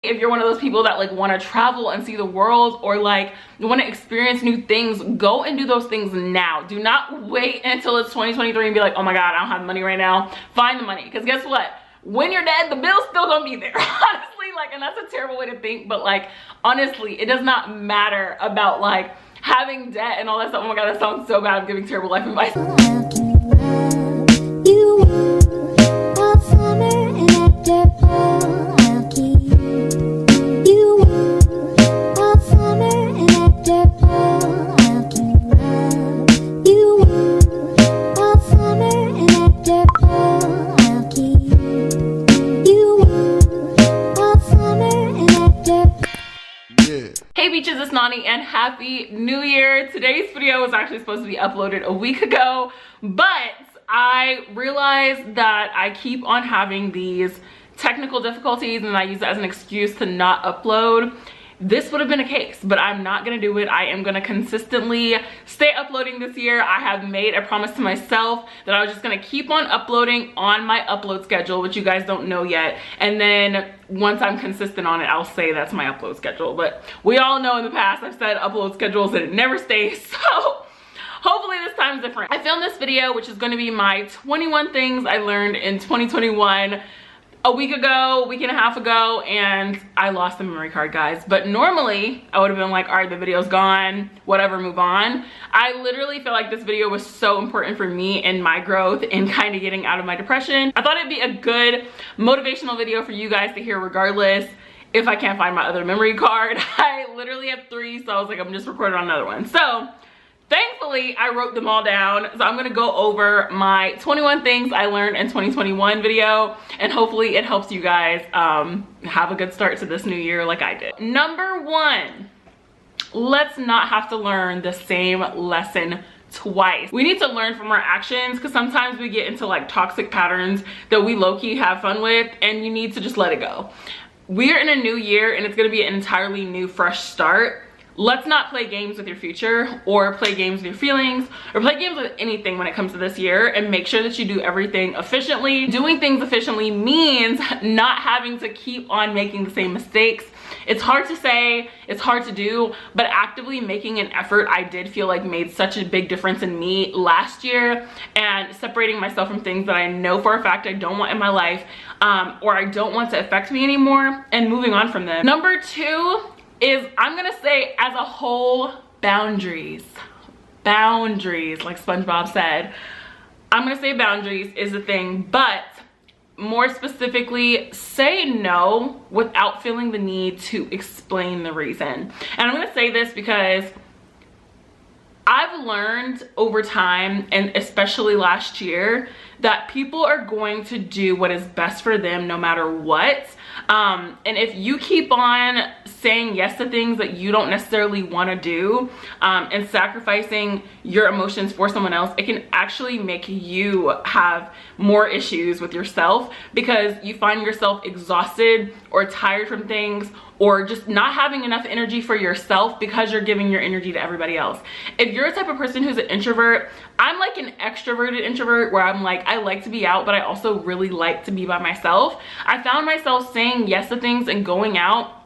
If you're one of those people that like want to travel and see the world, or like want to experience new things, go and do those things now. Do not wait until it's 2023 and be like, oh my god, I don't have money right now. Find the money, because guess what, when you're dead, the bill's still gonna be there. Honestly, like, and that's a terrible way to think, but like, honestly, it does not matter about like having debt and all that stuff. Oh my god, that sounds so bad. I'm giving terrible life advice. Hey beaches, it's Nani and happy new year. Today's video was actually supposed to be uploaded a week ago, but I realized that I keep on having these technical difficulties and I use it as an excuse to not upload. This would have been a case, but I'm not gonna do it. I am gonna consistently stay uploading this year. I have made a promise to myself that I was just gonna keep on uploading on my upload schedule, which you guys don't know yet. And then once I'm consistent on it, I'll say that's my upload schedule. But we all know in the past I've said upload schedules and it never stays. So hopefully this time is different. I filmed this video, which is gonna be my 21 things I learned in 2021. A week ago, week and a half ago, and I lost the memory card, guys. But normally I would have been like, all right, the video's gone, whatever, move on. I literally feel like this video was so important for me and my growth and kind of getting out of my depression. I thought it'd be a good motivational video for you guys to hear regardless if I can't find my other memory card. I literally have 3, so I was like, I'm just recording on another one. So thankfully, I wrote them all down. So I'm gonna go over my 21 things I learned in 2021 video, and hopefully it helps you guys have a good start to this new year like I did. Number 1, let's not have to learn the same lesson twice. We need to learn from our actions, because sometimes we get into like toxic patterns that we low-key have fun with, and you need to just let it go. We're in a new year and it's gonna be an entirely new, fresh start. Let's not play games with your future, or play games with your feelings, or play games with anything when it comes to this year, and make sure that you do everything efficiently. Doing things efficiently means not having to keep on making the same mistakes. It's hard to say, it's hard to do, but actively making an effort, I did feel like made such a big difference in me last year, and separating myself from things that I know for a fact I don't want in my life, or I don't want to affect me anymore, and moving on from them. Number 2 is, I'm gonna say as a whole, boundaries. Boundaries, like SpongeBob said. I'm gonna say boundaries is a thing, but more specifically, say no without feeling the need to explain the reason. And I'm gonna say this because I've learned over time, and especially last year, that people are going to do what is best for them no matter what. And if you keep on saying yes to things that you don't necessarily want to do, and sacrificing your emotions for someone else, it can actually make you have more issues with yourself, because you find yourself exhausted or tired from things, or just not having enough energy for yourself because you're giving your energy to everybody else. If you're a type of person who's an introvert, I'm like an extroverted introvert, where I'm like, I like to be out, but I also really like to be by myself. I found myself saying yes to things and going out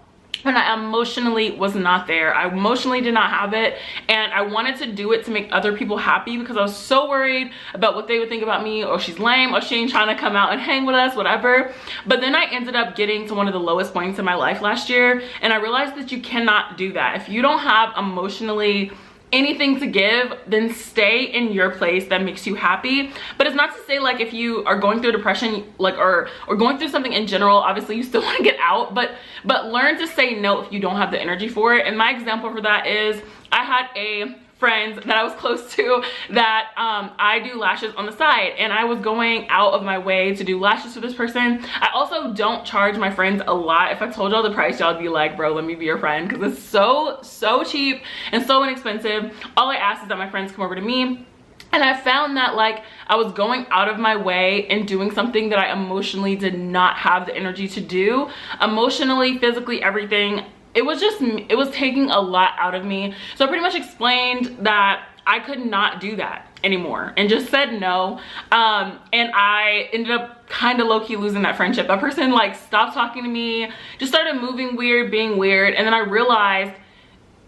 when I emotionally was not there. I emotionally did not have it, and I wanted to do it to make other people happy, because I was so worried about what they would think about me. Oh, she's lame, or she ain't trying to come out and hang with us, whatever. But then I ended up getting to one of the lowest points in my life last year, and I realized that you cannot do that. If you don't have emotionally anything to give, then stay in your place that makes you happy. But it's not to say, like, if you are going through depression, like, or going through something in general, obviously you still want to get out, but learn to say no if you don't have the energy for it. And my example for that is, I had a friend that I was close to that I do lashes on the side, and I was going out of my way to do lashes for this person. I also don't charge my friends a lot. If I told y'all the price, y'all would be like, bro, let me be your friend, because it's so cheap and so inexpensive. All I ask is that my friends come over to me. And I found that, like, I was going out of my way and doing something that I emotionally did not have the energy to do. Emotionally, physically, everything. It was taking a lot out of me. So I pretty much explained that I could not do that. anymore and just said no. And I ended up kind of low-key losing that friendship. That person like stopped talking to me, just started moving weird, being weird. And then I realized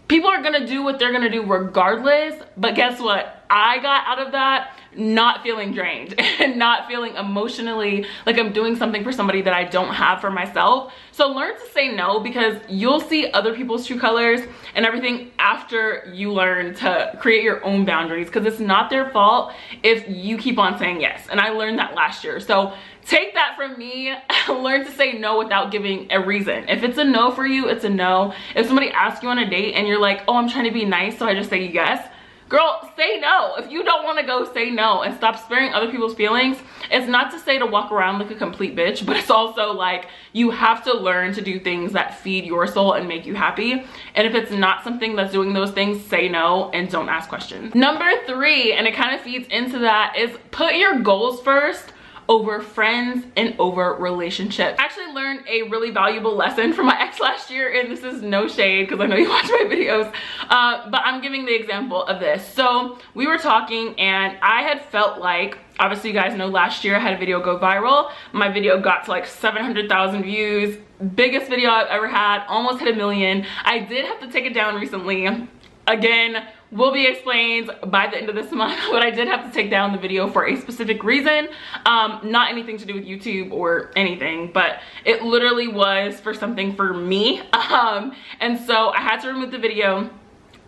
people are gonna do what they're gonna do regardless. But guess what? I got out of that not feeling drained and not feeling emotionally like I'm doing something for somebody that I don't have for myself. So learn to say no, because you'll see other people's true colors and everything after you learn to create your own boundaries, because it's not their fault if you keep on saying yes. And I learned that last year. So take that from me. Learn to say no without giving a reason. If it's a no for you, it's a no. If somebody asks you on a date and you're like, oh, I'm trying to be nice, so I just say yes, girl, say no. If you don't want to go, say no and stop sparing other people's feelings. It's not to say to walk around like a complete bitch, but it's also like you have to learn to do things that feed your soul and make you happy. And if it's not something that's doing those things, say no and don't ask questions. Number 3, and it kind of feeds into that, is put your goals first over friends and over relationships. I actually learned a really valuable lesson from my ex last year, and this is no shade because I know you watch my videos, but I'm giving the example of this. So we were talking and I had felt like, obviously you guys know last year I had a video go viral. My video got to like 700,000 views, biggest video I've ever had, almost hit 1 million. I did have to take it down recently. Again, will be explained by the end of this month, but I did have to take down the video for a specific reason. Not anything to do with YouTube or anything, but it literally was for something for me. And so I had to remove the video,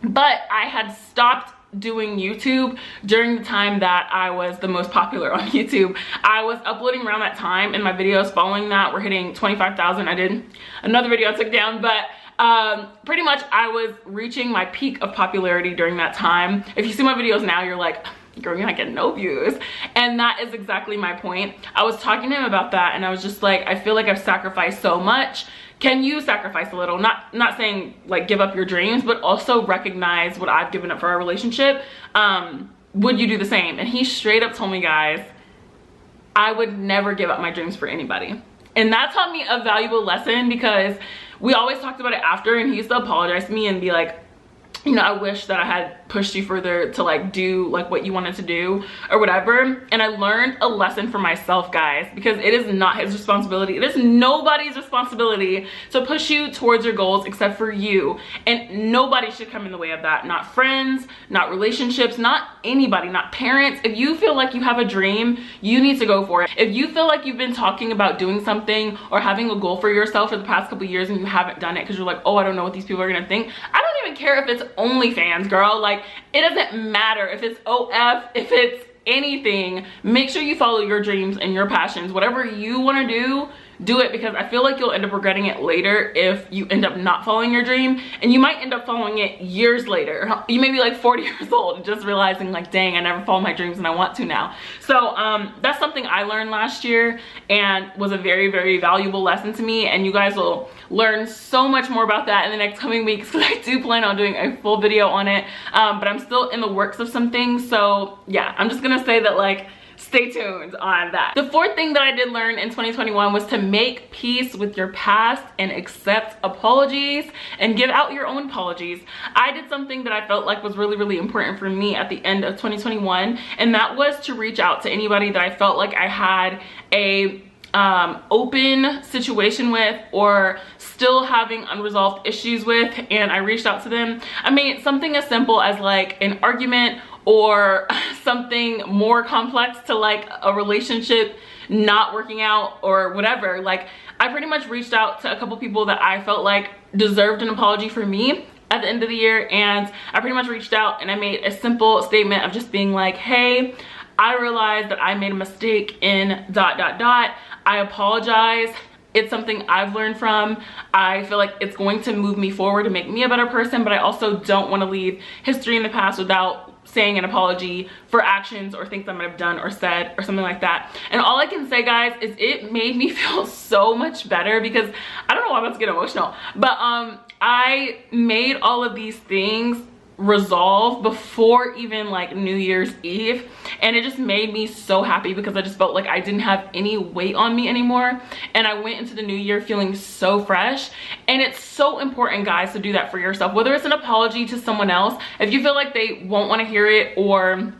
but I had stopped doing YouTube during the time that I was the most popular on YouTube. I was uploading around that time, and my videos following that were hitting 25,000. I did another video I took down, but pretty much I was reaching my peak of popularity during that time. If you see my videos now, you're like, girl, you're not getting no views. And that is exactly my point. I was talking to him about that, and I was just like, I feel like I've sacrificed so much. Can you sacrifice a little? Not saying like give up your dreams, but also recognize what I've given up for our relationship. Would you do the same? And he straight up told me, guys, I would never give up my dreams for anybody. And that taught me a valuable lesson, because we always talked about it after, and he used to apologize to me and be like, you know, I wish that I had pushed you further to like do like what you wanted to do or whatever. And I learned a lesson for myself, guys, because it is not his responsibility. It is nobody's responsibility to push you towards your goals except for you. And nobody should come in the way of that. Not friends, not relationships, not anybody, not parents. If you feel like you have a dream, you need to go for it. If you feel like you've been talking about doing something or having a goal for yourself for the past couple years and you haven't done it because you're like, oh, I don't know what these people are gonna think. I don't even care if it's OnlyFans, girl. Like, it doesn't matter if it's OF, if it's anything. Make sure you follow your dreams and your passions. Whatever you want to do it, because I feel like you'll end up regretting it later if you end up not following your dream, and you might end up following it years later. You may be like 40 years old and just realizing like, dang, I never followed my dreams and I want to now. So that's something I learned last year and was a very, very valuable lesson to me, and you guys will learn so much more about that in the next coming weeks, because I do plan on doing a full video on it, but I'm still in the works of some things. So yeah, I'm just gonna say that, like, stay tuned on that. The 4th thing that I did learn in 2021 was to make peace with your past and accept apologies and give out your own apologies. I did something that I felt like was really, really important for me at the end of 2021, and that was to reach out to anybody that I felt like I had a open situation with or still having unresolved issues with, and I reached out to them. I mean, something as simple as like an argument or something more complex to like a relationship not working out or whatever. Like, I pretty much reached out to a couple people that I felt like deserved an apology for me at the end of the year, and I pretty much reached out and I made a simple statement of just being like, hey, I realized that I made a mistake in ... I apologize. It's something I've learned from. I feel like it's going to move me forward and make me a better person, but I also don't want to leave history in the past without saying an apology for actions or things I might have done or said or something like that. And all I can say, guys, is it made me feel so much better, because I don't know why I'm about to get emotional, but I made all of these things resolve before even like New Year's Eve, and it just made me so happy, because I just felt like I didn't have any weight on me anymore, and I went into the new year feeling so fresh. And it's so important, guys, to do that for yourself, whether it's an apology to someone else. If you feel like they won't want to hear it, or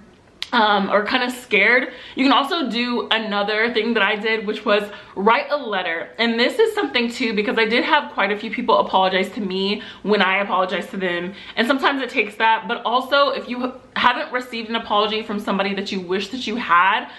or kind of scared, you can also do another thing that I did, which was write a letter. And this is something too, because I did have quite a few people apologize to me when I apologize to them, and sometimes it takes that. But also, if you haven't received an apology from somebody that you wish that you had,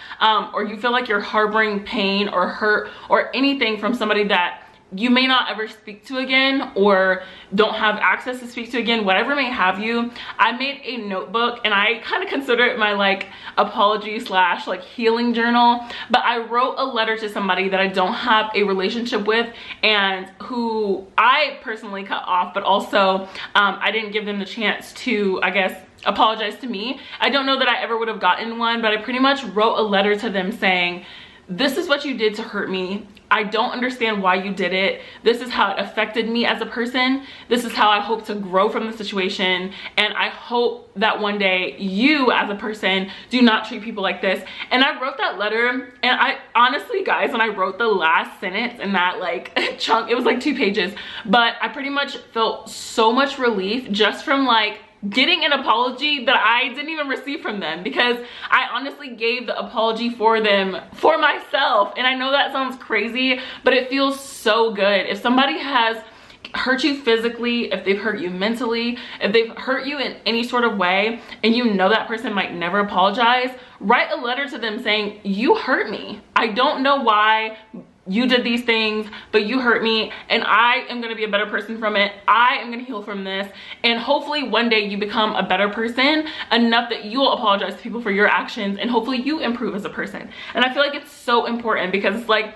or you feel like you're harboring pain or hurt or anything from somebody that you may not ever speak to again, or don't have access to speak to again, whatever may have you, I made a notebook, and I kind of consider it my like apology slash like healing journal. But I wrote a letter to somebody that I don't have a relationship with, and who I personally cut off, but also I didn't give them the chance to, I guess, apologize to me. I don't know that I ever would have gotten one, but I pretty much wrote a letter to them saying, this is what you did to hurt me. I don't understand why you did it. This is how it affected me as a person. This is how I hope to grow from the situation. And I hope that one day you as a person do not treat people like this. And I wrote that letter, and I honestly, guys, when I wrote the last sentence in that like chunk, it was like 2 pages, but I pretty much felt so much relief just from like getting an apology that I didn't even receive from them, because I honestly gave the apology for them for myself. And I know that sounds crazy, but it feels so good. If somebody has hurt you physically, if they've hurt you mentally, if they've hurt you in any sort of way, and you know that person might never apologize, write a letter to them saying, you hurt me. I don't know why you did these things, but you hurt me, and I am going to be a better person from it. I am going to heal from this, and hopefully one day you become a better person enough that you'll apologize to people for your actions, and hopefully you improve as a person. And I feel like it's so important, because it's like,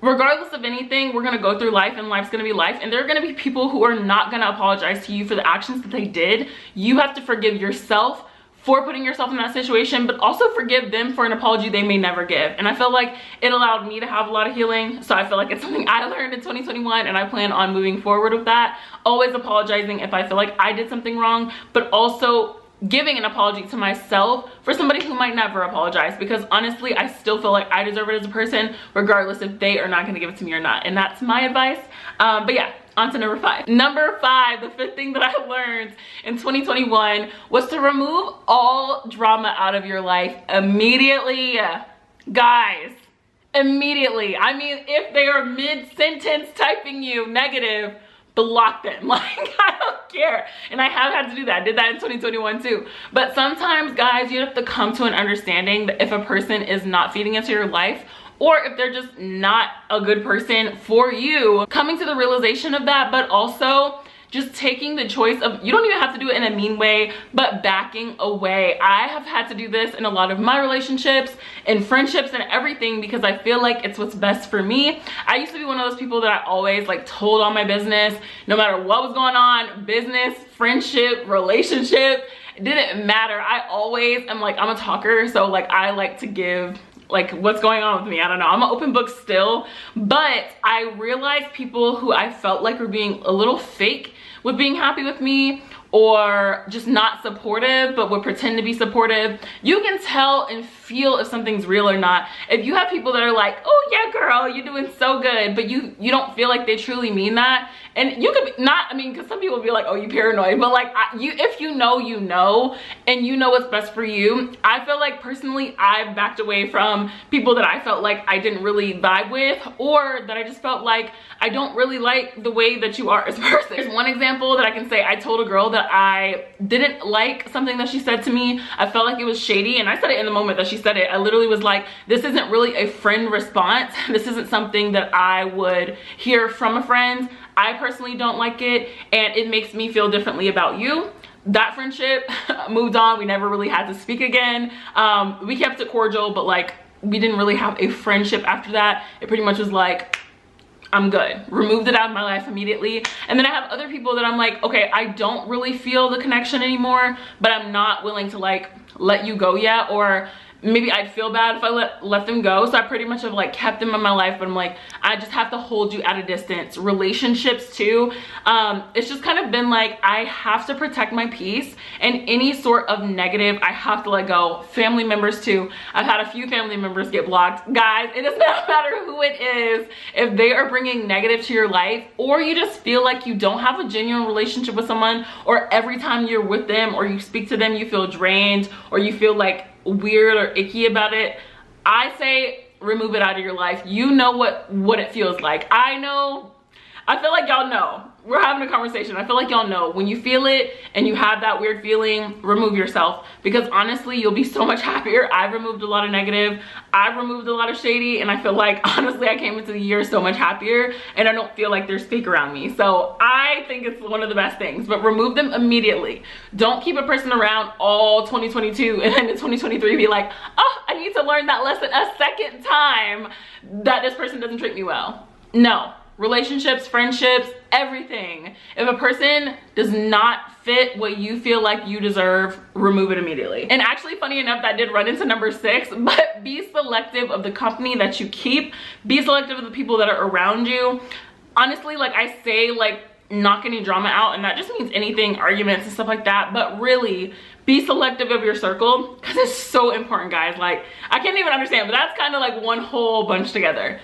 regardless of anything, we're going to go through life, and life's going to be life, and there are going to be people who are not going to apologize to you for the actions that they did. You have to forgive yourself for putting yourself in that situation, but also forgive them for an apology they may never give. And I feel like it allowed me to have a lot of healing. So I feel like it's something I learned in 2021, and I plan on moving forward with that. Always apologizing if I feel like I did something wrong, but also giving an apology to myself for somebody who might never apologize, because honestly, I still feel like I deserve it as a person, regardless if they are not going to give it to me or not. And that's my advice. But yeah, on to number 5. Number 5, the 5th thing that I learned in 2021 was to remove all drama out of your life immediately. Guys, immediately. I mean, if they are mid-sentence typing you negative, block them. Like, I don't care. And I have had to do that. I did that in 2021 too. But sometimes, guys, you have to come to an understanding that if a person is not feeding into your life, or if they're just not a good person for you, coming to the realization of that, but also just taking the choice of, you don't even have to do it in a mean way, but backing away. I have had to do this in a lot of my relationships and friendships and everything, because I feel like it's what's best for me. I used to be one of those people that I always like told all my business, no matter what was going on, business, friendship, relationship, it didn't matter. I always am like, I'm a talker, so like I like to give like what's going on with me. I don't know, I'm an open book still. But I realized people who I felt like were being a little fake with being happy with me, or just not supportive but would pretend to be supportive. You can tell and feel if something's real or not. If you have people that are like, oh yeah girl, you're doing so good, but you don't feel like they truly mean that. And you could not, I mean, because some people will be like, oh, you paranoid, but like if you know, you know, and you know what's best for you. I feel like personally I've backed away from people that I felt like I didn't really vibe with, or that I just felt like I don't really like the way that you are as a person. There's one example that I can say. I told a girl that I didn't like something that she said to me. I felt like it was shady, and I said it in the moment that she said it. I literally was like, this isn't really a friend response. This isn't something that I would hear from a friend. I personally don't like it, and it makes me feel differently about you. That friendship moved on. We never really had to speak again. We kept it cordial, but like we didn't really have a friendship after that. It pretty much was like, I'm good. Removed it out of my life immediately. And then I have other people that I'm like, okay, I don't really feel the connection anymore, but I'm not willing to like let you go yet, or maybe I'd feel bad if I let them go. So I pretty much have like kept them in my life, but I'm like, I just have to hold you at a distance. Relationships too, it's just kind of been like, I have to protect my peace, and any sort of negative I have to let go. Family members too. I've had a few family members get blocked. Guys, it does not matter who it is. If they are bringing negative to your life, or you just feel like you don't have a genuine relationship with someone, or every time you're with them or you speak to them you feel drained, or you feel like weird or icky about it, I say remove it out of your life. You know what it feels like. I know, I feel like y'all know. We're having a conversation. I feel like y'all know when you feel it and you have that weird feeling, remove yourself, because honestly, you'll be so much happier. I've removed a lot of negative. I've removed a lot of shady, and I feel like honestly, I came into the year so much happier, and I don't feel like there's fake around me. So I think it's one of the best things, but remove them immediately. Don't keep a person around all 2022 and then in 2023 be like, oh, I need to learn that lesson a second time that this person doesn't treat me well. No. Relationships, friendships, everything. If a person does not fit what you feel like you deserve, remove it immediately. And actually, funny enough, that did run into number 6, but be selective of the company that you keep. Be selective of the people that are around you. Honestly, like I say, like knock any drama out, and that just means anything, arguments and stuff like that, but really be selective of your circle, because it's so important, guys. Like I can't even understand, but that's kind of like one whole bunch together.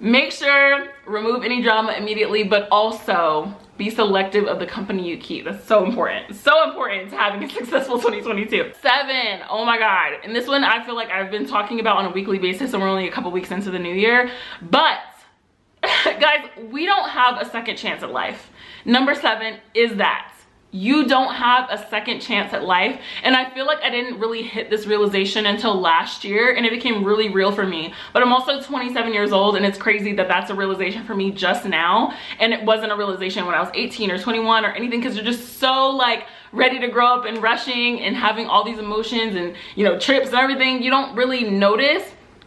Make sure, remove any drama immediately, but also be selective of the company you keep. That's so important. So important to having a successful 2022. 7, oh my God. And this one I feel like I've been talking about on a weekly basis, and we're only a couple weeks into the new year. But guys, we don't have a second chance at life. Number 7 is that you don't have a second chance at life. And I feel like I didn't really hit this realization until last year, and it became really real for me. But I'm also 27 years old, and it's crazy that that's a realization for me just now, and it wasn't a realization when I was 18 or 21 or anything, because you're just so like ready to grow up and rushing and having all these emotions and, you know, trips and everything. You don't really notice.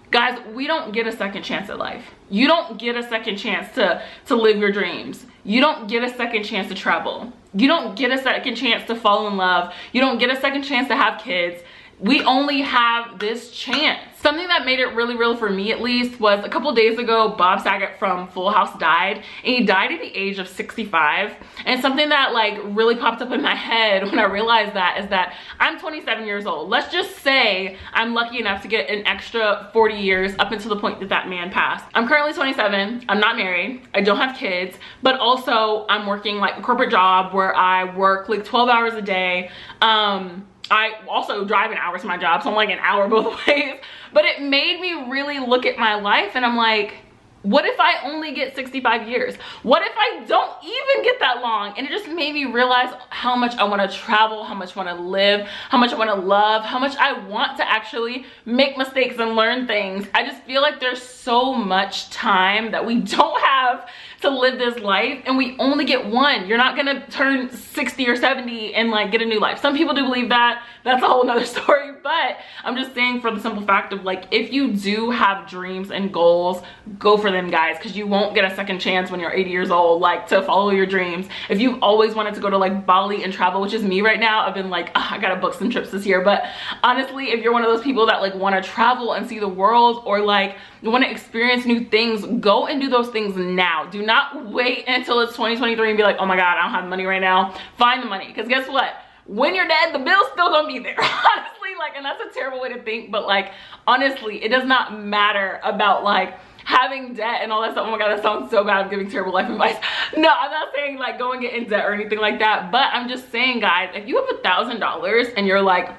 Guys, we don't get a second chance at life. You don't get a second chance to live your dreams. You don't get a second chance to travel. You don't get a second chance to fall in love. You don't get a second chance to have kids. We only have this chance. Something that made it really real for me, at least, was a couple days ago, Bob Saget from Full House died, and he died at the age of 65. And something that like really popped up in my head when I realized that is that I'm 27 years old. Let's just say I'm lucky enough to get an extra 40 years up until the point that that man passed. I'm currently 27. I'm not married. I don't have kids, but also I'm working like a corporate job where I work like 12 hours a day. I also drive an hour to my job, so I'm like an hour both ways. But it made me really look at my life, and I'm like, what if I only get 65 years? What if I don't even get that long? And it just made me realize how much I want to travel, how much I want to live, how much I want to love, how much I want to actually make mistakes and learn things. I just feel like there's so much time that we don't have to live this life, and we only get one. You're not gonna turn 60 or 70 and like get a new life. Some people do believe that. That's a whole nother story, but I'm just saying, for the simple fact of like, if you do have dreams and goals, go for them, guys, because you won't get a second chance when you're 80 years old, like, to follow your dreams. If you've always wanted to go to like Bali and travel, which is me right now, I've been like, oh, I gotta book some trips this year. But honestly, if you're one of those people that like want to travel and see the world, or like you want to experience new things, go and do those things now. Do not wait until it's 2023 and be like, oh my God, I don't have money right now. Find the money, because guess what? When you're dead, the bill's still gonna be there. Honestly, like, and that's a terrible way to think, but like, honestly, it does not matter about like having debt and all that stuff. Oh my God, that sounds so bad. I'm giving terrible life advice. No, I'm not saying like go and get in debt or anything like that, but I'm just saying, guys, if you have $1,000 and you're like,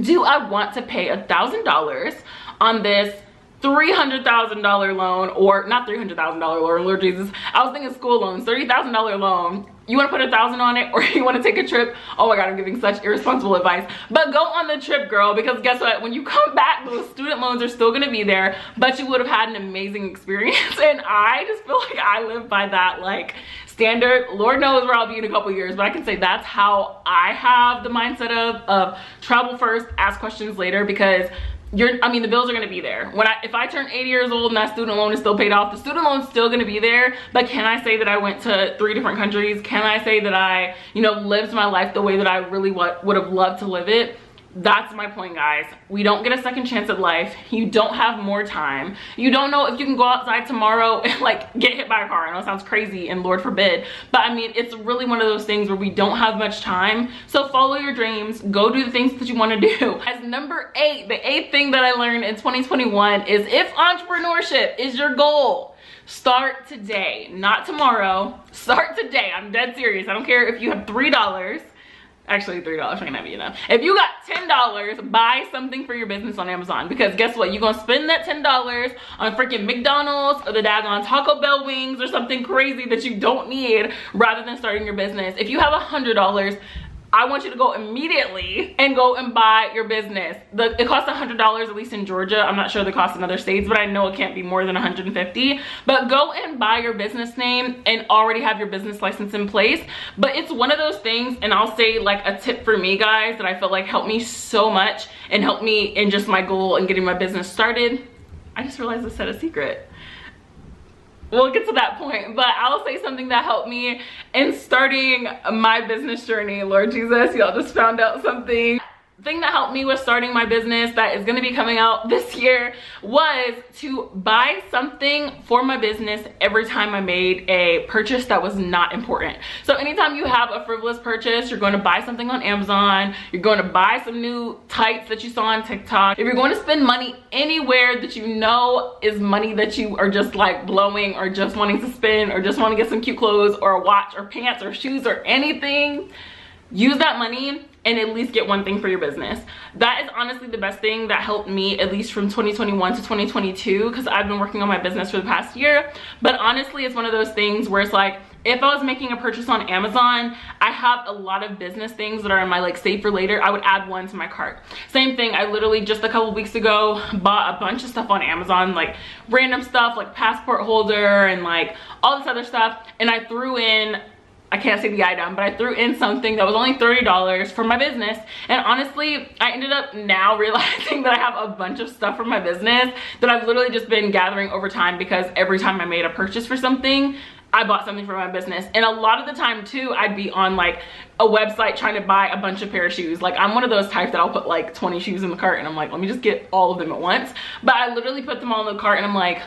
do I want to pay $1,000 on this $300,000 loan, or not $300,000 loan, Lord Jesus, I was thinking school loans, $30,000 loan. You want to put 1,000 on it, or you want to take a trip? Oh my God, I'm giving such irresponsible advice. But go on the trip, girl, because guess what? When you come back, those student loans are still going to be there, but you would have had an amazing experience. And I just feel like I live by that like standard. Lord knows where I'll be in a couple years, but I can say that's how I have the mindset of travel first, ask questions later, because the bills are going to be there. If I turn 80 years old and that student loan is still paid off, the student loan is still going to be there. But can I say that I went to 3 different countries? Can I say that I, lived my life the way that I really would have loved to live it? That's my point, guys. We don't get a second chance at life. You don't have more time. You don't know if you can go outside tomorrow and like get hit by a car. I know it sounds crazy, and Lord forbid, but I mean, it's really one of those things where we don't have much time. So follow your dreams, go do the things that you want to do. As number 8, the 8th thing that I learned in 2021 is, if entrepreneurship is your goal, start today, not tomorrow. Start today. I'm dead serious. I don't care if you have $3. Actually, $3 may not be enough. If you got $10, buy something for your business on Amazon, because guess what? You're gonna spend that $10 on freaking McDonald's or the daggone Taco Bell wings or something crazy that you don't need, rather than starting your business. If you have $100, I want you to go immediately and go and buy your business. It costs $100, at least in Georgia. I'm not sure the cost in other states, but I know it can't be more than $150. But go and buy your business name and already have your business license in place. But it's one of those things, and I'll say like a tip for me, guys, that I feel like helped me so much and helped me in just my goal and getting my business started. I just realized I said a secret. We'll get to that point, but I'll say something that helped me in starting my business journey. Lord Jesus, y'all just found out something. The thing that helped me with starting my business that is going to be coming out this year was to buy something for my business every time I made a purchase that was not important. So anytime you have a frivolous purchase, you're going to buy something on Amazon, you're going to buy some new tights that you saw on TikTok. If you're going to spend money anywhere that you know is money that you are just like blowing or just wanting to spend or just want to get some cute clothes or a watch or pants or shoes or anything, use that money and at least get one thing for your business. That is honestly the best thing that helped me, at least from 2021 to 2022, because I've been working on my business for the past year. But honestly, it's one of those things where it's like, if I was making a purchase on Amazon, I have a lot of business things that are in my like save for later. I would add one to my cart. Same thing, I literally just a couple weeks ago bought a bunch of stuff on Amazon, like random stuff like passport holder and like all this other stuff. And I threw in, I can't say the item, but I threw in something that was only $30 for my business. And honestly, I ended up now realizing that I have a bunch of stuff for my business that I've literally just been gathering over time, because every time I made a purchase for something, I bought something for my business. And a lot of the time too, I'd be on like a website trying to buy a bunch of pair of shoes. Like I'm one of those types that I'll put like 20 shoes in the cart and I'm like, let me just get all of them at once. But I literally put them all in the cart and I'm like,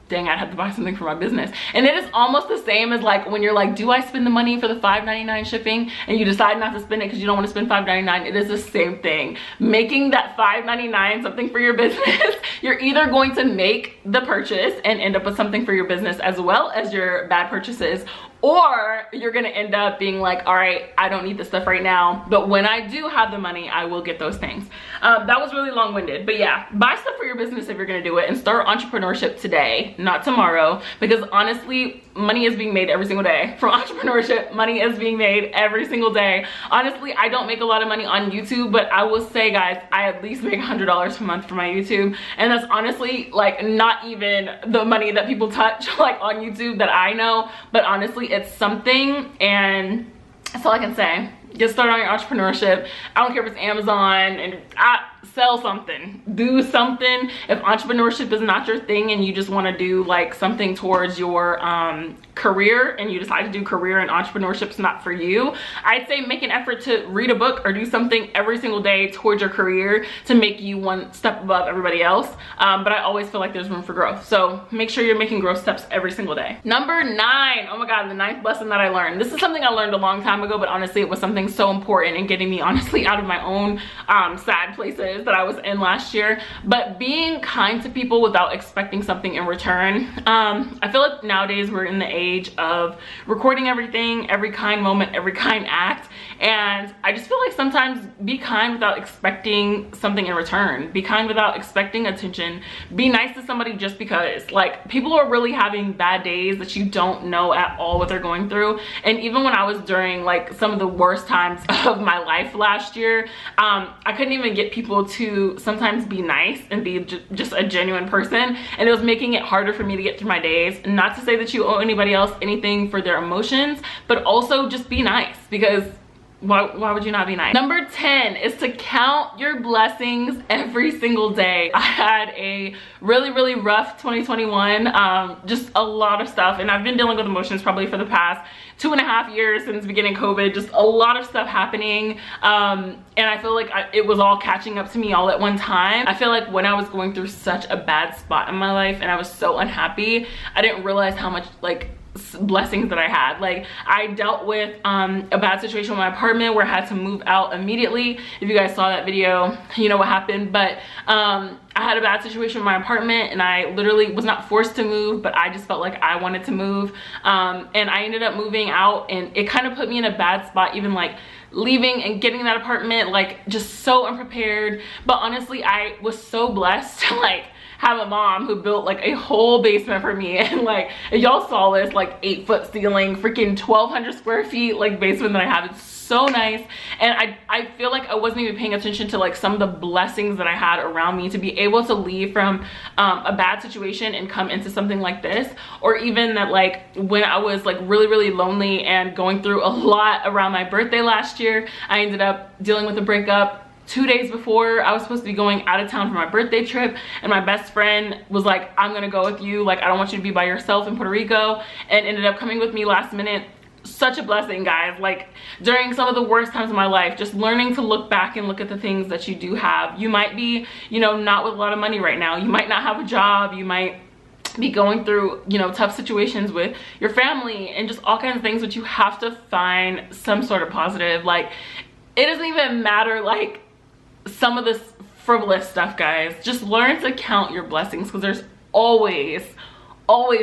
dang, I'd have to buy something for my business. And it is almost the same as like when you're like, do I spend the money for the $5.99 shipping? And you decide not to spend it because you don't want to spend $5.99. It is the same thing. Making that $5.99 something for your business, you're either going to make the purchase and end up with something for your business as well as your bad purchases, or you're gonna end up being like, all right, I don't need this stuff right now, but when I do have the money, I will get those things. That was really long-winded, but yeah, buy stuff for your business if you're gonna do it, and start entrepreneurship today, not tomorrow, because honestly, money is being made every single day. From entrepreneurship, money is being made every single day. Honestly, I don't make a lot of money on YouTube, but I will say, guys, I at least make $100 a month for my YouTube, and that's honestly like not even the money that people touch like on YouTube that I know, but honestly, it's something, and that's all I can say. Get started on your entrepreneurship. I don't care if it's Amazon, and sell something, do something. If entrepreneurship is not your thing and you just want to do like something towards your career, and you decide to do career and entrepreneurship's not for you, I'd say make an effort to read a book or do something every single day towards your career to make you one step above everybody else. But I always feel like there's room for growth, so make sure you're making growth steps every single day. Number 9, oh my god, the 9th lesson that I learned. This is something I learned a long time ago, but honestly it was something so important in getting me honestly out of my own sad places that I was in last year. But being kind to people without expecting something in return. I feel like nowadays we're in the age of recording everything, every kind moment, every kind act, and I just feel like sometimes be kind without expecting something in return. Be kind without expecting attention. Be nice to somebody just because. Like, people are really having bad days that you don't know at all what they're going through. And even when I was during like some of the worst times of my life last year, I couldn't even get people to sometimes be nice and be just a genuine person, and it was making it harder for me to get through my days. Not to say that you owe anybody else anything for their emotions, but also just be nice, because why would you not be nice? Number 10 is to count your blessings every single day. I had a really rough 2021, just a lot of stuff, and I've been dealing with emotions probably for the past 2.5 years since beginning COVID. Just a lot of stuff happening, and I feel like it was all catching up to me all at one time. I feel like when I was going through such a bad spot in my life and I was so unhappy, I didn't realize how much like blessings that I had. Like, I dealt with a bad situation with my apartment where I had to move out immediately. If you guys saw that video, you know what happened. But I had a bad situation with my apartment, and I literally was not forced to move, but I just felt like I wanted to move. And I ended up moving out, and it kind of put me in a bad spot, even like leaving and getting that apartment, like just so unprepared. But honestly, I was so blessed to like have a mom who built like a whole basement for me, and like y'all saw this like 8-foot ceiling, freaking 1,200 square feet like basement that I have. It's so nice. And I feel like I wasn't even paying attention to like some of the blessings that I had around me to be able to leave from a bad situation and come into something like this. Or even that, like when I was like really lonely and going through a lot around my birthday last year, I ended up dealing with a breakup 2 days before I was supposed to be going out of town for my birthday trip, and my best friend was like, I'm gonna go with you, like I don't want you to be by yourself in Puerto Rico, and ended up coming with me last minute. Such a blessing, guys. Like during some of the worst times of my life, just learning to look back and look at the things that you do have. You might be, you know, not with a lot of money right now, you might not have a job, you might be going through, you know, tough situations with your family and just all kinds of things, but you have to find some sort of positive. Like it doesn't even matter like some of this frivolous stuff, guys. Just learn to count your blessings, because there's always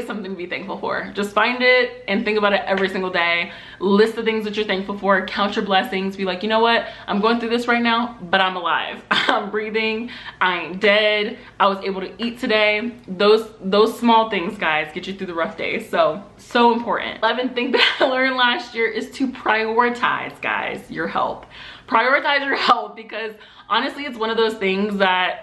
something to be thankful for. Just find it and think about it every single day. List the things that you're thankful for, count your blessings, be like, you know what, I'm going through this right now, but I'm alive. I'm breathing, I ain't dead, I was able to eat today. Those small things, guys, get you through the rough days. So important. 11th thing that I learned last year is to prioritize, guys, your health. Prioritize your health, because honestly, it's one of those things that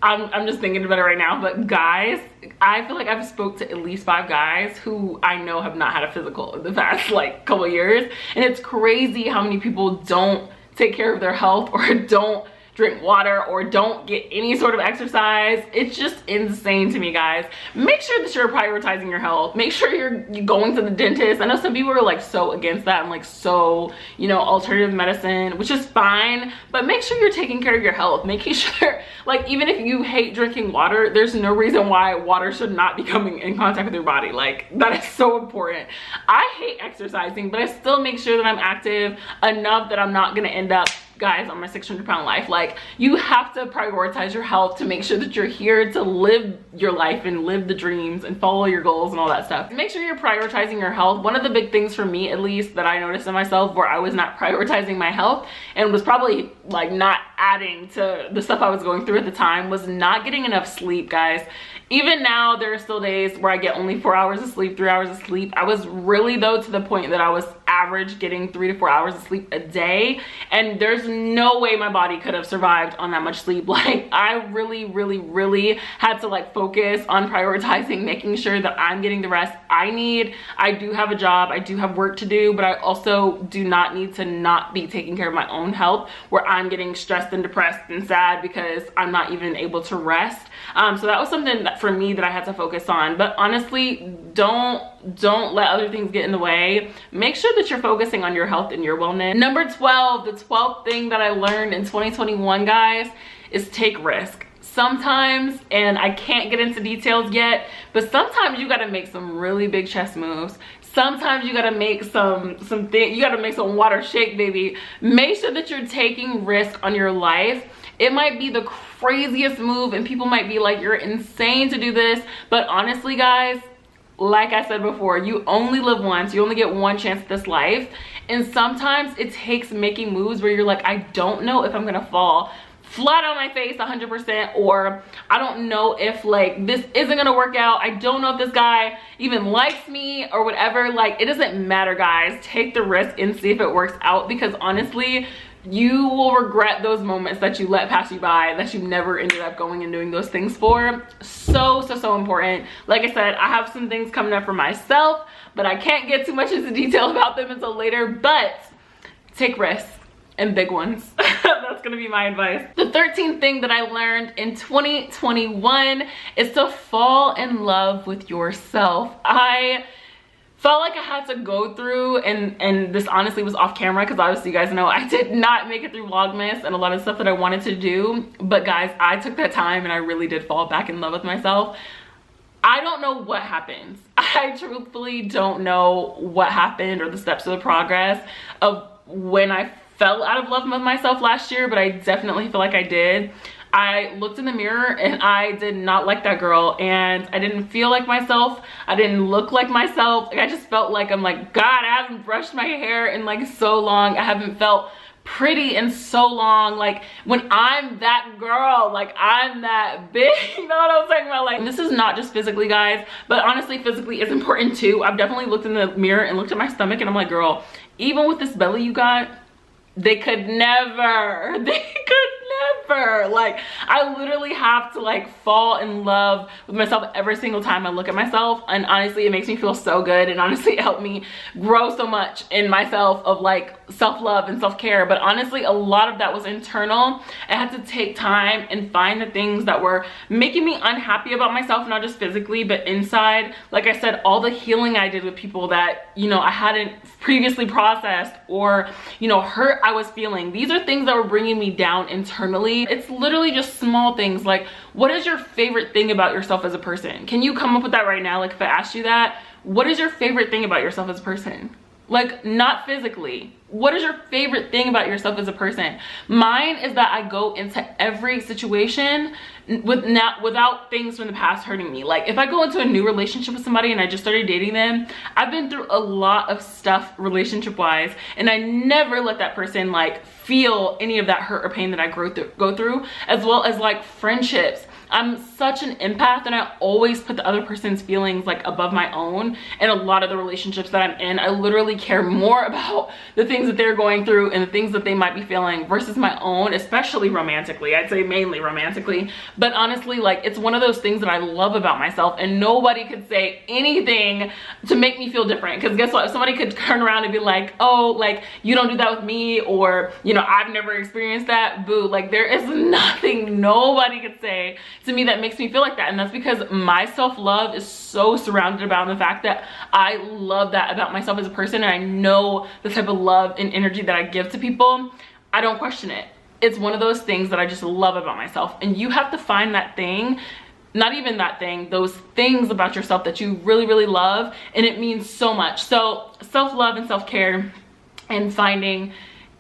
I'm just thinking about it right now, but guys, I feel like I've spoke to at least 5 guys who I know have not had a physical in the past like couple years, and it's crazy how many people don't take care of their health, or don't drink water, or don't get any sort of exercise. It's just insane to me, guys. Make sure that you're prioritizing your health. Make sure you're going to the dentist. I know some people are like so against that and like so, you know, alternative medicine, which is fine, but make sure you're taking care of your health. Making sure, like, even if you hate drinking water, there's no reason why water should not be coming in contact with your body. Like, that is so important. I hate exercising, but I still make sure that I'm active enough that I'm not gonna end up, guys, on my 600-pound life. Like, you have to prioritize your health to make sure that you're here to live your life and live the dreams and follow your goals and all that stuff. Make sure you're prioritizing your health. One of the big things for me, at least, that I noticed in myself where I was not prioritizing my health and was probably like not adding to the stuff I was going through at the time, was not getting enough sleep, guys. Even now, there are still days where I get only 4 hours of sleep, 3 hours of sleep. I was really, though, to the point that I was average getting 3 to 4 hours of sleep a day, and there's no way my body could have survived on that much sleep. Like, I really had to like focus on prioritizing, making sure that I'm getting the rest I need. I do have a job, I do have work to do, but I also do not need to not be taking care of my own health where I'm getting stressed and depressed and sad because I'm not even able to rest. So that was something that for me that I had to focus on. But honestly, don't let other things get in the way. Make sure that you're focusing on your health and your wellness. Number 12, the 12th thing that I learned in 2021, guys, is take risk. Sometimes, and I can't get into details yet, but sometimes you gotta make some really big chess moves. Sometimes you gotta make you gotta make some water shake, baby. Make sure that you're taking risk on your life. It might be the craziest move and people might be like, you're insane to do this, but honestly, guys, like I said before, you only live once. You only get one chance at this life, and sometimes it takes making moves where you're like, I don't know if I'm gonna fall flat on my face 100%, or I don't know if like this isn't gonna work out. I don't know if this guy even likes me or whatever. Like, it doesn't matter, guys. Take the risk and see if it works out, because honestly, you will regret those moments that you let pass you by, that you never ended up going and doing those things for. So important. Like I said, I have some things coming up for myself, but I can't get too much into detail about them until later. But take risks, and big ones. That's gonna be my advice. The 13th thing that I learned in 2021 is to fall in love with yourself. I felt like I had to go through, and this honestly was off camera because obviously you guys know I did not make it through Vlogmas and a lot of stuff that I wanted to do, but guys, I took that time and I really did fall back in love with myself. I don't know what happens. I truthfully don't know what happened or the steps of the progress of when I fell out of love with myself last year, but I definitely feel like I did. I looked in the mirror and I did not like that girl, and I didn't feel like myself. I didn't look like myself. Like, I just felt like, I'm like, God, I haven't brushed my hair in like so long. I haven't felt pretty in so long. Like, when I'm that girl, like I'm that bitch, you know what I'm talking about? Like, and this is not just physically, guys, but honestly physically is important too. I've definitely looked in the mirror and looked at my stomach and I'm like, girl, even with this belly you got, they could never, like, I literally have to like fall in love with myself every single time I look at myself. And honestly, it makes me feel so good, and honestly it helped me grow so much in myself of like self-love and self-care. But honestly, a lot of that was internal. I had to take time and find the things that were making me unhappy about myself, not just physically but inside. Like I said, all the healing I did with people that, you know, I hadn't previously processed, or, you know, hurt I was feeling. These are things that were bringing me down internally. It's literally just small things like, what is your favorite thing about yourself as a person? Can you come up with that right now? Like, if I asked you that, what is your favorite thing about yourself as a person? Like, not physically. What is your favorite thing about yourself as a person? Mine is that I go into every situation without things from the past hurting me. Like, if I go into a new relationship with somebody and I just started dating them, I've been through a lot of stuff relationship wise, and I never let that person like feel any of that hurt or pain that I go through, as well as like friendships. I'm such an empath, and I always put the other person's feelings like above my own. And a lot of the relationships that I'm in, I literally care more about the things that they're going through and the things that they might be feeling versus my own, especially romantically. I'd say mainly romantically. But honestly, like, it's one of those things that I love about myself, and nobody could say anything to make me feel different. Because guess what? If somebody could turn around and be like, oh, like, you don't do that with me, or, you know, I've never experienced that, boo. Like, there is nothing nobody could say to me that makes me feel like that. And that's because my self-love is so surrounded about the fact that I love that about myself as a person, and I know the type of love and energy that I give to people. I don't question it. It's one of those things that I just love about myself. And you have to find that thing, not even that thing, those things about yourself that you really, really love, and it means so much. So self-love and self-care and finding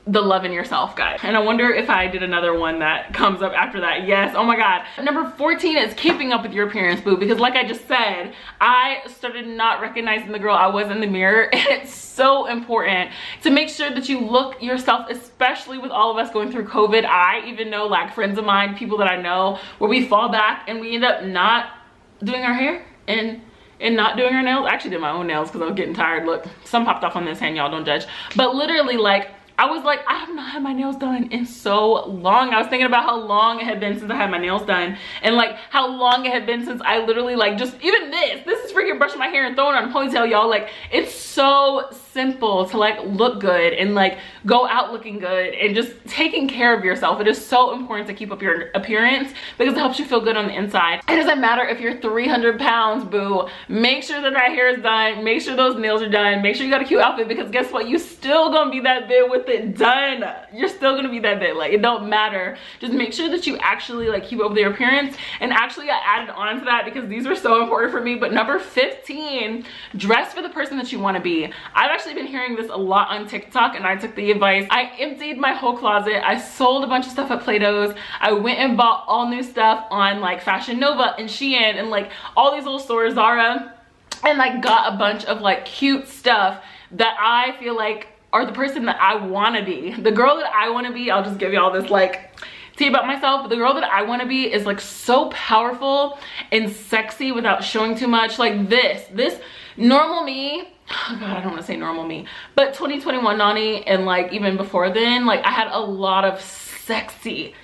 the love in yourself, guys. And I wonder if I did another one that comes up after that. Yes, oh my God. Number 14 is keeping up with your appearance, boo. Because like I just said, I started not recognizing the girl I was in the mirror. And it's so important to make sure that you look yourself, especially with all of us going through COVID. I even know, like, friends of mine, people that I know, where we fall back and we end up not doing our hair and not doing our nails. I actually did my own nails because I was getting tired. Look, some popped off on this hand, y'all, don't judge. But literally, like, I was like, I have not had my nails done in so long. I was thinking about how long it had been since I had my nails done, and like how long it had been since I literally, like, just even this is freaking brushing my hair and throwing on a ponytail, y'all. Like, it's so simple to like look good and like go out looking good and just taking care of yourself. It is so important to keep up your appearance because it helps you feel good on the inside. It doesn't matter if you're 300 pounds, boo. Make sure that hair is done. Make sure those nails are done. Make sure you got a cute outfit, because guess what? You still gonna be that bit with it done. You're still gonna be that bit. Like, it don't matter. Just make sure that you actually like keep up with your appearance. And actually, I added on to that because these were so important for me. But number 15, dress for the person that you want to be. I've actually been hearing this a lot on TikTok, and I took the advice. I emptied my whole closet. I sold a bunch of stuff at Plato's. I went and bought all new stuff on like Fashion Nova and Shein and like all these little stores, Zara, and like got a bunch of like cute stuff that I feel like are the person that I want to be. The girl that I want to be, I'll just give you all this like tea about myself, but the girl that I want to be is like so powerful and sexy without showing too much. Like this normal me, oh God, I don't want to say normal me, but 2021 Nani, and like even before then, like I had a lot of sexy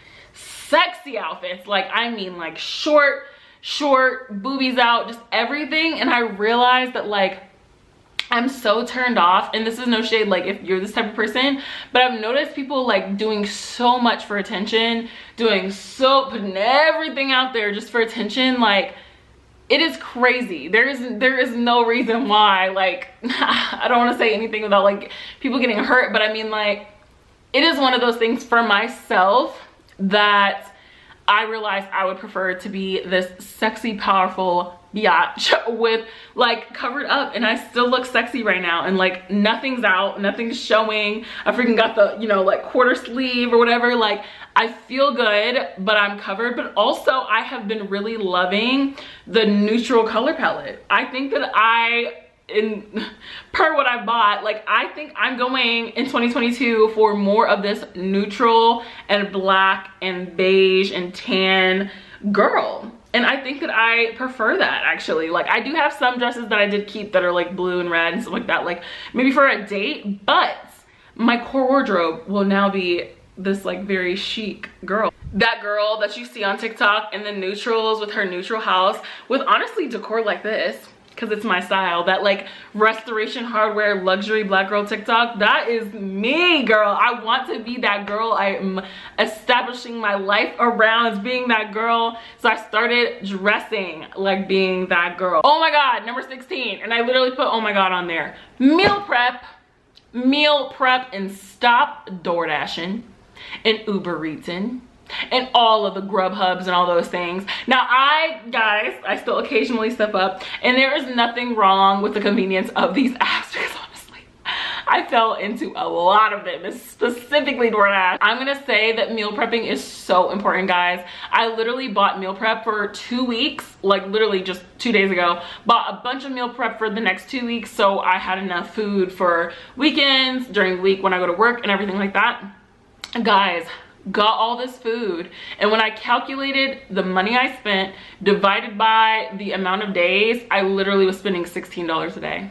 outfits. Like, I mean, like short, boobies out, just everything. And I realized that like I'm so turned off, and this is no shade like if you're this type of person, but I've noticed people like doing so much for attention, putting everything out there just for attention. Like, it is crazy. There is no reason why. Like, I don't want to say anything about like people getting hurt, but I mean, like, it is one of those things for myself that I realized I would prefer to be this sexy, powerful, biatch with like covered up, and I still look sexy right now, and like nothing's out, nothing's showing. I freaking got the, you know, like quarter sleeve or whatever. Like I feel good, but I'm covered. But also I have been really loving the neutral color palette. I think that per what I bought, like I think I'm going in 2022 for more of this neutral and black and beige and tan girl. And I think that I prefer that, actually. Like I do have some dresses that I did keep that are like blue and red and stuff like that, like maybe for a date, but my core wardrobe will now be this like very chic girl. That girl that you see on TikTok in the neutrals with her neutral house with honestly decor like this, because it's my style. That like restoration hardware luxury black girl TikTok, that is me, girl. I want to be that girl. I am establishing my life around being that girl. So I started dressing like being that girl. Oh my God, number 16. And I literally put oh my God on there. Meal prep and stop DoorDashing and Uber Eating and all of the Grubhubs and all those things. Now guys, I still occasionally step up, and there is nothing wrong with the convenience of these apps, because honestly I fell into a lot of them, specifically DoorDash. I'm gonna say that meal prepping is so important, guys. I literally bought meal prep for 2 weeks, like literally just 2 days ago. Bought a bunch of meal prep for the next 2 weeks, so I had enough food for weekends, during the week when I go to work and everything like that. Guys, got all this food, and when I calculated the money I spent divided by the amount of days, I literally was spending $16 a day.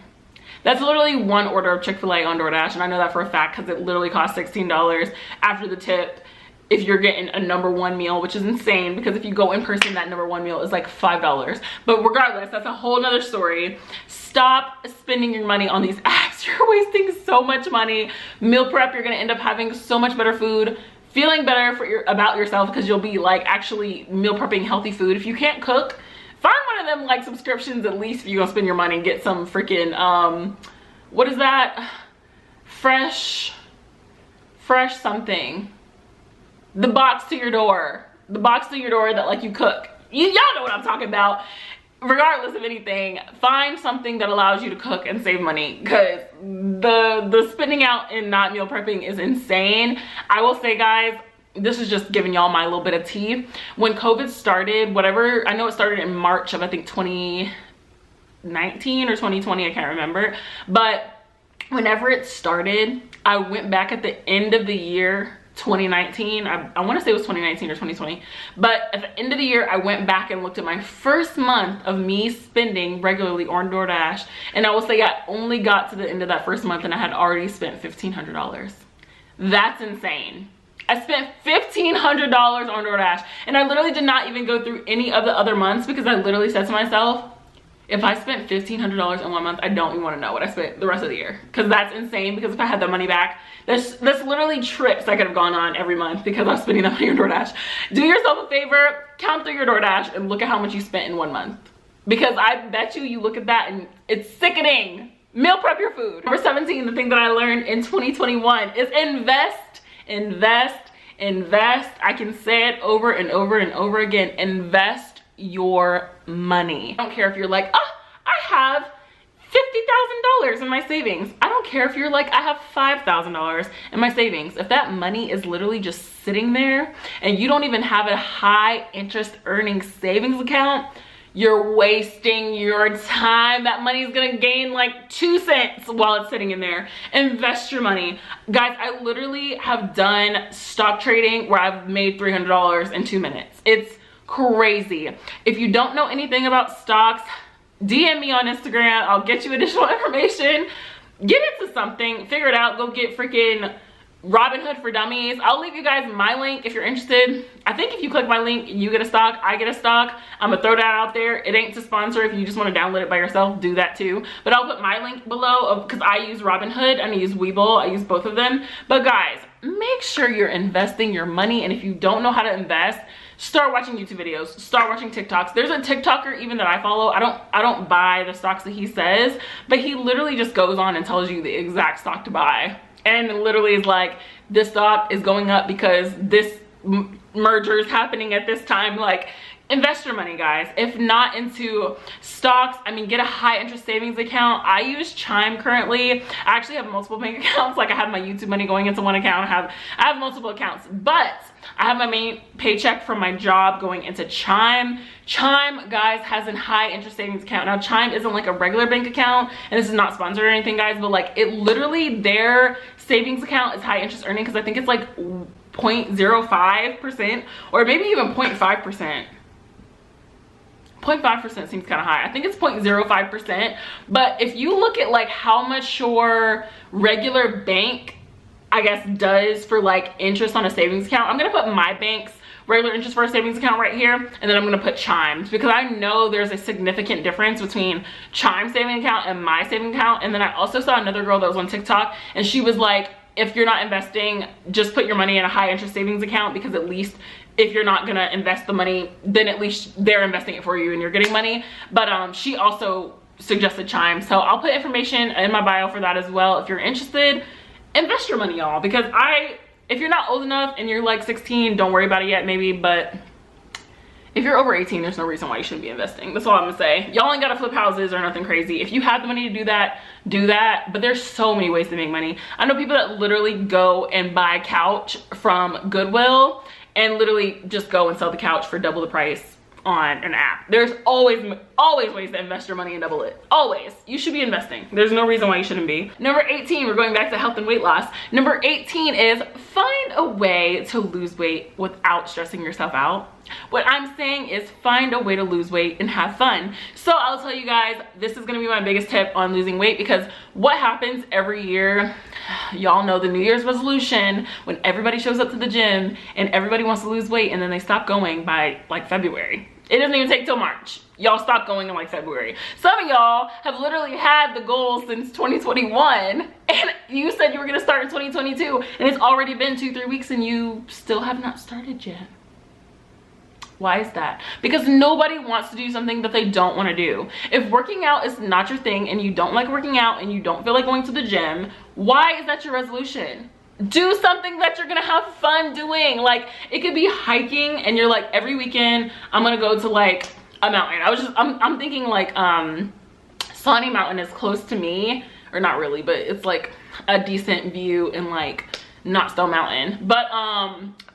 That's literally one order of Chick-fil-A on DoorDash, and I know that for a fact because it literally costs $16 after the tip if you're getting a #1 meal, which is insane because if you go in person, that #1 meal is like $5. But regardless, that's a whole nother story. Stop spending your money on these apps. You're wasting so much money. Meal prep, you're gonna end up having so much better food, feeling better about yourself, because you'll be like actually meal prepping healthy food. If you can't cook, find one of them like subscriptions at least if you're gonna spend your money and get some freaking what is that, fresh something, the box to your door that like you cook. Y'all know what I'm talking about. Regardless of anything, find something that allows you to cook and save money, because the spending out and not meal prepping is insane. I will say, guys, this is just giving y'all my little bit of tea. When COVID started, whatever, I know it started in March of I think 2019 or 2020, I can't remember, but whenever it started, I went back at the end of the year 2019, I want to say it was 2019 or 2020, but at the end of the year I went back and looked at my first month of me spending regularly on DoorDash, and I will say I only got to the end of that first month and I had already spent $1,500. That's insane. I spent $1,500 on DoorDash, and I literally did not even go through any of the other months, because I literally said to myself, if I spent $1,500 in 1 month, I don't even want to know what I spent the rest of the year, because that's insane. Because if I had that money back, that's literally trips I could have gone on every month because I was spending that money on DoorDash. Do yourself a favor, count through your DoorDash and look at how much you spent in 1 month, because I bet you look at that and it's sickening. Meal prep your food. Number 17, the thing that I learned in 2021 is invest. I can say it over and over and over again. Invest your money. I don't care if you're like, oh, I have $50,000 in my savings. I don't care if you're like, I have $5,000 in my savings. If that money is literally just sitting there and you don't even have a high interest earning savings account, you're wasting your time. That money is gonna gain like 2 cents while it's sitting in there. Invest your money. Guys, I literally have done stock trading where I've made $300 in 2 minutes. It's crazy. If you don't know anything about stocks, DM me on Instagram. I'll get you additional information. Get into something, figure it out. Go get freaking Robinhood for dummies. I'll leave you guys my link if you're interested. I think if you click my link, you get a stock, I get a stock. I'm gonna throw that out there. It ain't to sponsor. If you just want to download it by yourself, do that too. But I'll put my link below, because I use Robinhood and I use Webull. I use both of them. But guys, make sure you're investing your money. And if you don't know how to invest, start watching YouTube videos, start watching TikToks. There's a TikToker even that I follow. I don't buy the stocks that he says, but he literally just goes on and tells you the exact stock to buy. And literally is like, this stock is going up because this merger is happening at this time. Like, invest your money, guys. If not into stocks, I mean, get a high interest savings account. I use 𝐻𝐻𝐻 currently. I actually have multiple bank accounts. Like I have my YouTube money going into one account. I have multiple accounts, but I have my main paycheck from my job going into 𝐻𝐻𝐻. 𝐻𝐻𝐻, guys, has a high interest savings account. Now 𝐻𝐻𝐻 isn't like a regular bank account, and this is not sponsored or anything, guys, but like it literally, their savings account is high interest earning, because I think it's like 0.05% or maybe even 0.5%. 0.5% seems kind of high. I think it's 0.05%. But if you look at like how much your regular bank, I guess, does for like interest on a savings account, I'm gonna put my bank's regular interest for a savings account right here, and then I'm gonna put 𝐻𝐻𝐻's, because I know there's a significant difference between 𝐻𝐻𝐻's saving account and my saving account. And then I also saw another girl that was on TikTok, and she was like, if you're not investing, just put your money in a high interest savings account, because at least if you're not gonna invest the money, then at least they're investing it for you and you're getting money. But she also suggested 𝐻𝐻𝐻, so I'll put information in my bio for that as well. If you're interested, invest your money, y'all, because if you're not old enough and you're like 16, don't worry about it yet, maybe, but if you're over 18, there's no reason why you shouldn't be investing. That's all I'm gonna say. Y'all ain't gotta flip houses or nothing crazy. If you have the money to do that, do that. But there's so many ways to make money. I know people that literally go and buy a couch from Goodwill and literally just go and sell the couch for double the price on an app. There's always ways to invest your money and double it. Always. You should be investing. There's no reason why you shouldn't be. Number 18, we're going back to health and weight loss. Number 18 is find a way to lose weight without stressing yourself out. What I'm saying is find a way to lose weight and have fun. So I'll tell you guys, this is gonna be my biggest tip on losing weight, because what happens every year, y'all know the New Year's resolution, when everybody shows up to the gym and everybody wants to lose weight, and then they stop going by like February. It doesn't even take till March. Y'all stop going in like February. Some of y'all have literally had the goal since 2021, and you said you were gonna start in 2022, and it's already been 2-3 weeks and you still have not started yet. Why is that? Because nobody wants to do something that they don't want to do. If working out is not your thing and you don't like working out and you don't feel like going to the gym, why is that your resolution? Do something that you're gonna have fun doing. Like, it could be hiking and you're like, every weekend I'm gonna go to like a mountain. I'm thinking like Sawney Mountain is close to me, or not really, but it's like a decent view in like not Stone Mountain. But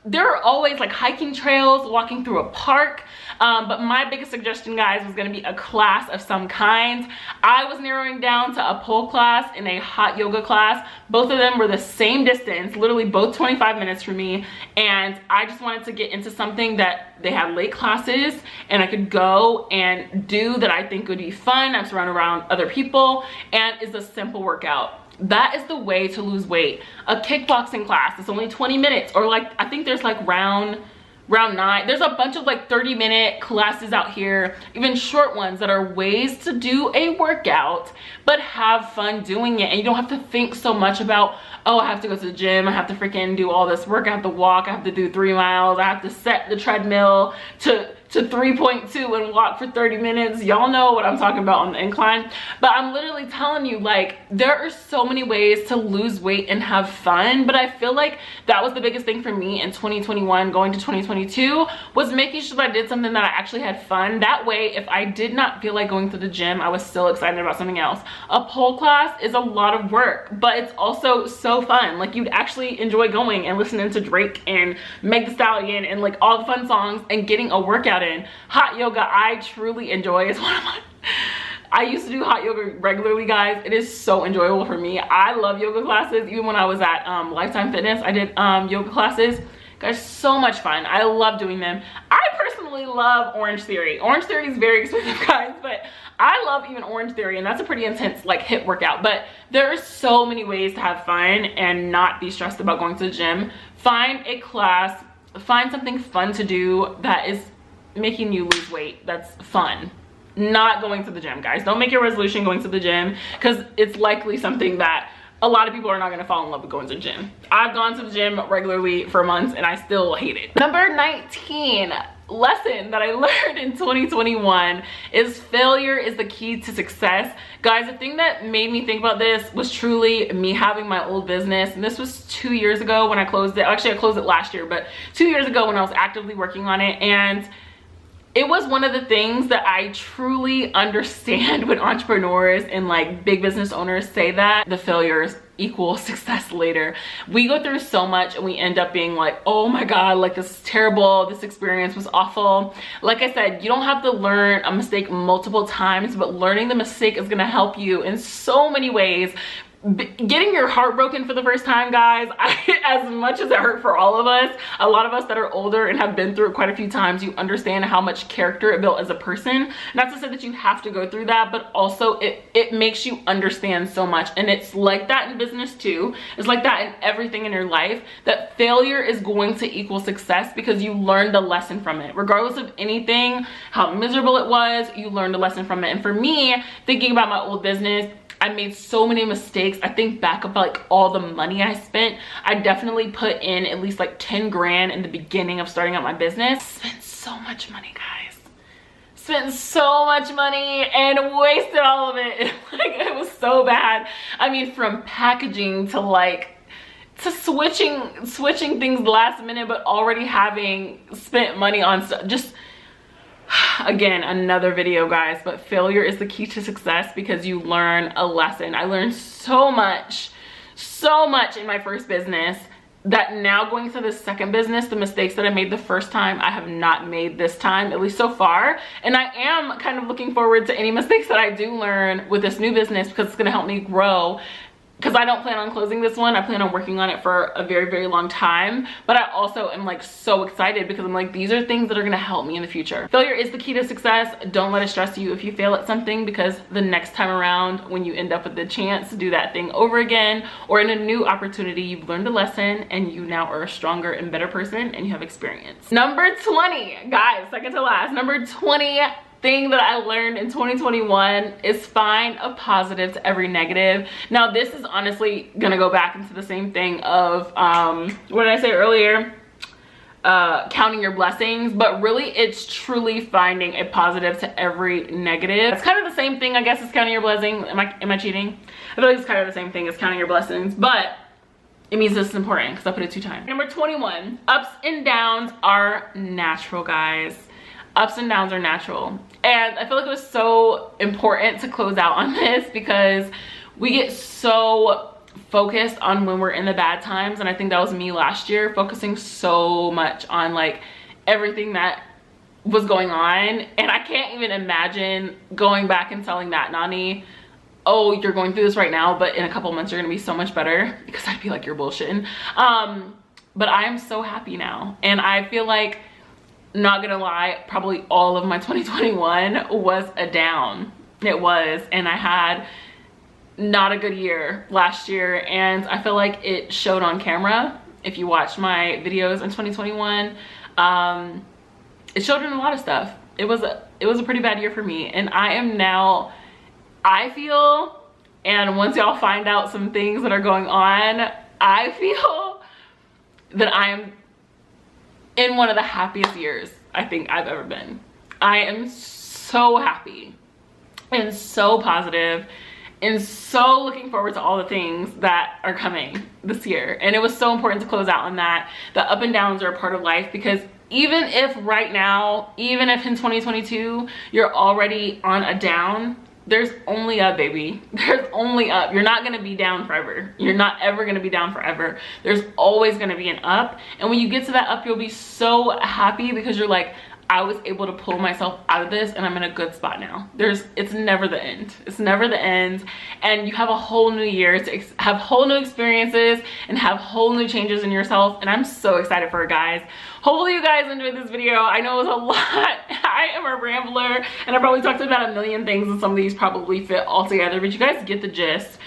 there are always like hiking trails, walking through a park. But my biggest suggestion, guys, was gonna be a class of some kind. I was narrowing down to a pole class and a hot yoga class. Both of them were the same distance, literally both 25 minutes for me. And I just wanted to get into something that they had late classes and I could go and do, that I think would be fun. I'm surrounded around other people, and it's a simple workout. That is the way to lose weight. A kickboxing class, it's only 20 minutes, or like, I think there's like round 9. There's a bunch of like 30-minute classes out here, even short ones, that are ways to do a workout but have fun doing it. And you don't have to think so much about, oh, I have to go to the gym, I have to freaking do all this work, I have to walk, I have to do 3 miles, I have to set the treadmill to 3.2 and walk for 30 minutes. Y'all know what I'm talking about on the incline. But I'm literally telling you, like, there are so many ways to lose weight and have fun. But I feel like that was the biggest thing for me in 2021 going to 2022, was making sure that I did something that I actually had fun. That way, if I did not feel like going to the gym, I was still excited about something else. A pole class is a lot of work, but it's also so fun. Like, you'd actually enjoy going and listening to Drake and Meg Thee Stallion and like all the fun songs and getting a workout in. Hot yoga, I truly enjoy. It's one of my, I used to do hot yoga regularly, guys. It is so enjoyable for me. I love yoga classes. Even when I was at Lifetime Fitness, I did yoga classes. Guys, so much fun. I love doing them. I personally love Orange Theory. Orange Theory is very expensive, guys, but I love even Orange Theory, and that's a pretty intense like HIIT workout. But there are so many ways to have fun and not be stressed about going to the gym. Find a class, find something fun to do that is making you lose weight. That's fun. Not going to the gym, guys. Don't make your resolution going to the gym, because it's likely something that a lot of people are not going to fall in love with going to the gym. I've gone to the gym regularly for months and I still hate it. Number 19 lesson that I learned in 2021 is failure is the key to success. Guys, the thing that made me think about this was truly me having my old business, and this was 2 years ago when I closed it. Actually, I closed it last year, but 2 years ago when I was actively working on it. And it was one of the things that I truly understand when entrepreneurs and like big business owners say that the failures equal success later. We go through so much and we end up being like, oh my God, like this is terrible. This experience was awful. Like I said, you don't have to learn a mistake multiple times, but learning the mistake is gonna help you in so many ways. Getting your heart broken for the first time, guys, as much as it hurt for all of us, a lot of us that are older and have been through it quite a few times, you understand how much character it built as a person. Not to say that you have to go through that, but also it makes you understand so much. And it's like that in business too. It's like that in everything in your life, that failure is going to equal success because you learned a lesson from it. Regardless of anything, how miserable it was, you learned a lesson from it. And for me, thinking about my old business, I made so many mistakes. I think back about like all the money I spent. I definitely put in at least like 10 grand in the beginning of starting out my business. Spent so much money, guys. Spent so much money and wasted all of it. Like, it was so bad. I mean, from packaging to like, to switching things last minute, but already having spent money on stuff. Just, again, another video, guys, but failure is the key to success because you learn a lesson. I learned so much in my first business that now going to the second business, the mistakes that I made the first time, I have not made this time, at least so far. And I am kind of looking forward to any mistakes that I do learn with this new business because it's going to help me grow. Because I don't plan on closing this one. I plan on working on it for a very, very long time. But I also am like so excited because I'm like, these are things that are gonna help me in the future. Failure is the key to success. Don't let it stress you if you fail at something, because the next time around when you end up with the chance to do that thing over again or in a new opportunity, you've learned a lesson and you now are a stronger and better person and you have experience. Number 20, guys, second to last, number 20 thing that I learned in 2021 is find a positive to every negative. Now, this is honestly gonna go back into the same thing of what did I say earlier? Counting your blessings, but really it's truly finding a positive to every negative. It's kind of the same thing, I guess, as counting your blessings. Am I cheating? I feel like it's kind of the same thing as counting your blessings, but it means this is important because I put it 2 times. Number 21, ups and downs are natural, guys. Ups and downs are natural. And I feel like it was so important to close out on this because we get so focused on when we're in the bad times. And I think that was me last year, focusing so much on like everything that was going on. And I can't even imagine going back and telling that Nani, oh, you're going through this right now, but in a couple months you're gonna be so much better, because I'd be like, you're bullshitting. But I am so happy now. And I feel like, not gonna lie, probably all of my 2021 was a down. It was, and I had not a good year last year, and I feel like it showed on camera. If you watched my videos in 2021, it showed in a lot of stuff. It was a pretty bad year for me, and I am now, I feel, and once y'all find out some things that are going on, I feel that I am in one of the happiest years I think I've ever been. I am so happy and so positive and so looking forward to all the things that are coming this year. And it was so important to close out on that. The up and downs are a part of life, because even if right now, even if in 2022 you're already on a down, there's only up, baby. There's only up. You're not gonna be down forever. You're not ever gonna be down forever. There's always gonna be an up. And when you get to that up, you'll be so happy because you're like, I was able to pull myself out of this and I'm in a good spot now. It's never the end. It's never the end. And you have a whole new year to have whole new experiences and have whole new changes in yourself. And I'm so excited for it, guys. Hopefully you guys enjoyed this video. I know it was a lot. I am a rambler and I probably talked about a million things, and some of these probably fit all together, but you guys get the gist.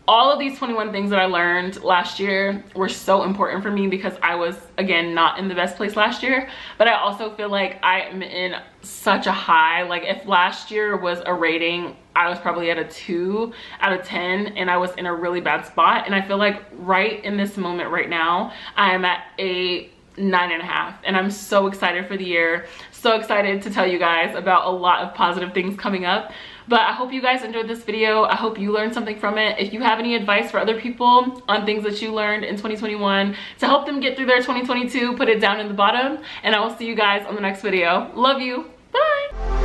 All of these 21 things that I learned last year were so important for me because I was, again, not in the best place last year. But I also feel like I am in such a high. Like, if last year was a rating, I was probably at a 2 out of 10 and I was in a really bad spot. And I feel like right in this moment right now, I am at a 9.5, and I'm so excited for the year. So excited to tell you guys about a lot of positive things coming up. But I hope you guys enjoyed this video. I hope you learned something from it. If you have any advice for other people on things that you learned in 2021 to help them get through their 2022, put it down in the bottom. And I will see you guys on the next video. Love you. Bye.